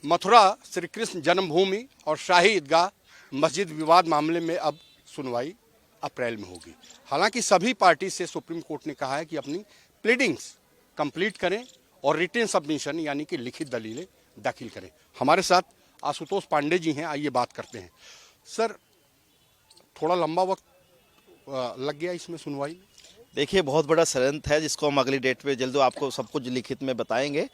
मथुरा श्री कृष्ण जन्मभूमि और शाही ईदगाह मस्जिद विवाद मामले में अब सुनवाई अप्रैल में होगी। हालांकि सभी पार्टी से सुप्रीम कोर्ट ने कहा है कि अपनी प्लीडिंग्स कंप्लीट करें और रिटन सबमिशन यानी कि लिखित दलीलें दाखिल करें। हमारे साथ आशुतोष पांडे जी हैं, आइए बात करते हैं। सर, थोड़ा लंबा वक्त लग गया इसमें सुनवाई में। देखिए, बहुत बड़ा षड्यंत्र है जिसको हम अगली डेट पे जल्द आपको सब कुछ लिखित में बताएंगे,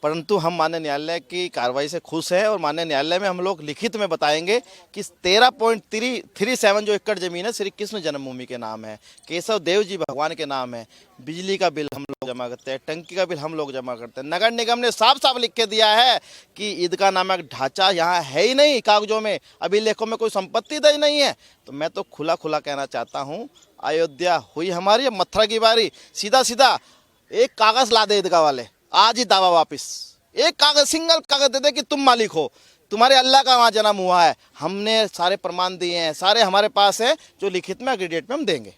परंतु हम माननीय न्यायालय की कार्रवाई से खुश हैं और माननीय न्यायालय में हम लोग लिखित में बताएंगे कि 13.37 जो एकड़ जमीन है श्री कृष्ण जन्मभूमि के नाम है, केशव देव जी भगवान के नाम है, बिजली का बिल हम लोग जमा करते हैं, टंकी का बिल हम लोग जमा करते हैं। नगर निगम ने साफ साफ लिख के दिया है कि ईदगाह नामक ढांचा यहाँ है ही नहीं, कागजों में अभिलेखों में कोई संपत्ति दर्ज नहीं है। तो मैं तो खुला खुला कहना चाहता हूँ, अयोध्या हुई हमारी, अब मथुरा की बारी। सीधा सीधा एक कागज ला दे ईदगाह वाले, आज ही दावा वापिस, एक कागज, सिंगल कागज दे दे कि तुम मालिक हो, तुम्हारे अल्लाह का वहाँ जन्म हुआ है। हमने सारे प्रमाण दिए हैं, सारे हमारे पास है, जो लिखित में अगली डेट में हम देंगे।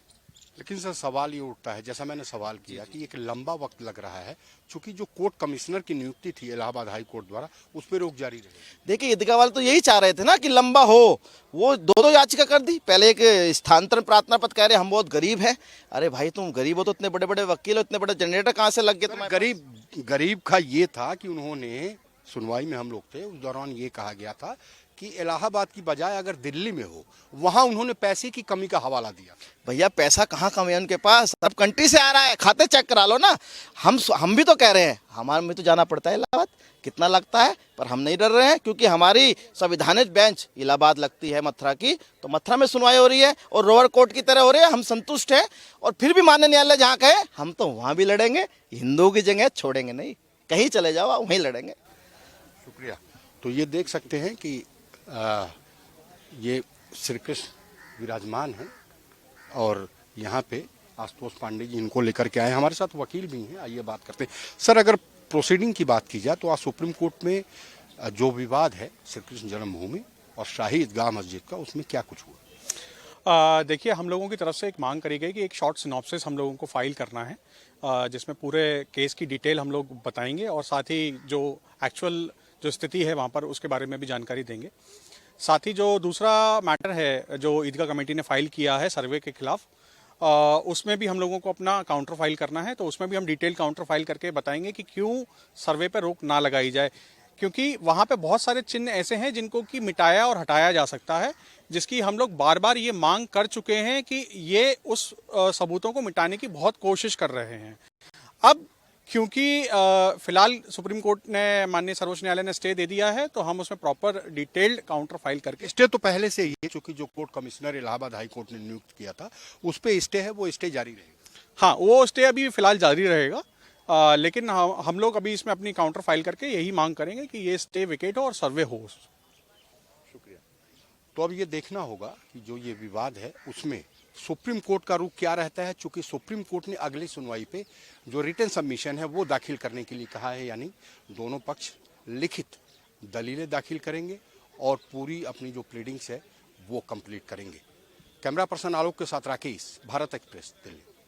लेकिन सर, सवाल ये उठता है, जैसा मैंने सवाल किया कि एक लंबा वक्त लग रहा है, चूंकि जो कोर्ट कमिश्नर की नियुक्ति थी इलाहाबाद हाई कोर्ट द्वारा, उस पर रोक जारी रही। देखिए, ईदगाह वाले तो यही चाह रहे थे ना कि लंबा हो, वो दो याचिका कर दी। पहले एक स्थानांतरण प्रार्थना पत्र, कह रहे हम बहुत गरीब हैं। अरे भाई, तुम गरीब हो तो इतने बड़े बड़े वकील हो, इतने बड़े जनरेटर कहाँ से लग गए तुम्हारे? गरीब का ये था कि उन्होंने, सुनवाई में हम लोग थे उस दौरान, ये कहा गया था कि इलाहाबाद की बजाय अगर दिल्ली में हो, वहां उन्होंने पैसे की कमी का हवाला दिया। भैया, पैसा कहाँ कम है उनके पास, सब कंट्री से आ रहा है, खाते चेक करा लो ना। हम भी तो कह रहे हैं, हमारे में तो जाना पड़ता है इलाहाबाद, कितना लगता है, पर हम नहीं डर रहे हैं क्योंकि हमारी संविधानिक बेंच इलाहाबाद लगती है मथुरा की, तो मथुरा में सुनवाई हो रही है और लोअर कोर्ट की तरह हो रही है। हम संतुष्ट हैं और फिर भी माननीय न्यायालय जहाँ कहे हम तो वहाँ भी लड़ेंगे। हिंदुओं की जगह छोड़ेंगे नहीं, कहीं चले जाओ वहीं लड़ेंगे। शुक्रिया। तो ये देख सकते हैं कि ये श्री कृष्ण विराजमान है और यहाँ पे आशुतोष पांडे जी इनको लेकर के आए। हमारे साथ वकील भी हैं, आइए बात करते हैं। सर, अगर प्रोसीडिंग की बात की जाए तो आज सुप्रीम कोर्ट में जो विवाद है श्री कृष्ण जन्मभूमि और शाही ईदगाह मस्जिद का, उसमें क्या कुछ हुआ? देखिए, हम लोगों की तरफ से एक मांग करी गई कि एक शॉर्ट सिनॉप्सिस हम लोगों को फाइल करना है, जिसमें पूरे केस की डिटेल हम लोग बताएंगे और साथ ही जो एक्चुअल जो स्थिति है वहाँ पर उसके बारे में भी जानकारी देंगे। साथ ही जो दूसरा मैटर है जो ईदगाह कमेटी ने फाइल किया है सर्वे के खिलाफ, उसमें भी हम लोगों को अपना काउंटर फाइल करना है। तो उसमें भी हम डिटेल काउंटर फाइल करके बताएंगे कि क्यों सर्वे पर रोक ना लगाई जाए, क्योंकि वहाँ पे बहुत सारे चिन्ह ऐसे हैं जिनको कि मिटाया और हटाया जा सकता है, जिसकी हम लोग बार बार ये मांग कर चुके हैं कि ये उस सबूतों को मिटाने की बहुत कोशिश कर रहे हैं। अब क्योंकि फिलहाल सुप्रीम कोर्ट ने, माननीय सर्वोच्च न्यायालय ने स्टे दे दिया है, तो हम उसमें प्रॉपर डिटेल्ड काउंटर फाइल करके, स्टे तो पहले से ही है, चूंकि जो court commissioner Allahabad high court ने नियुक्त किया था उस पे स्टे है, वो स्टे जारी रहेगा। हाँ, वो स्टे अभी फिलहाल जारी रहेगा, लेकिन हम लोग अभी इसमें अपनी काउंटर फाइल करके यही मांग करेंगे कि ये स्टे विकेट हो और सर्वे हो। शुक्रिया। तो अब ये देखना होगा कि जो ये विवाद है उसमें सुप्रीम कोर्ट का रुख क्या रहता है, चूंकि सुप्रीम कोर्ट ने अगली सुनवाई पे जो रिटन सबमिशन है वो दाखिल करने के लिए कहा है, यानी दोनों पक्ष लिखित दलीलें दाखिल करेंगे और पूरी अपनी जो प्लीडिंग्स है वो कंप्लीट करेंगे। कैमरा पर्सन आलोक के साथ राकेश, भारत एक्सप्रेस, दिल्ली।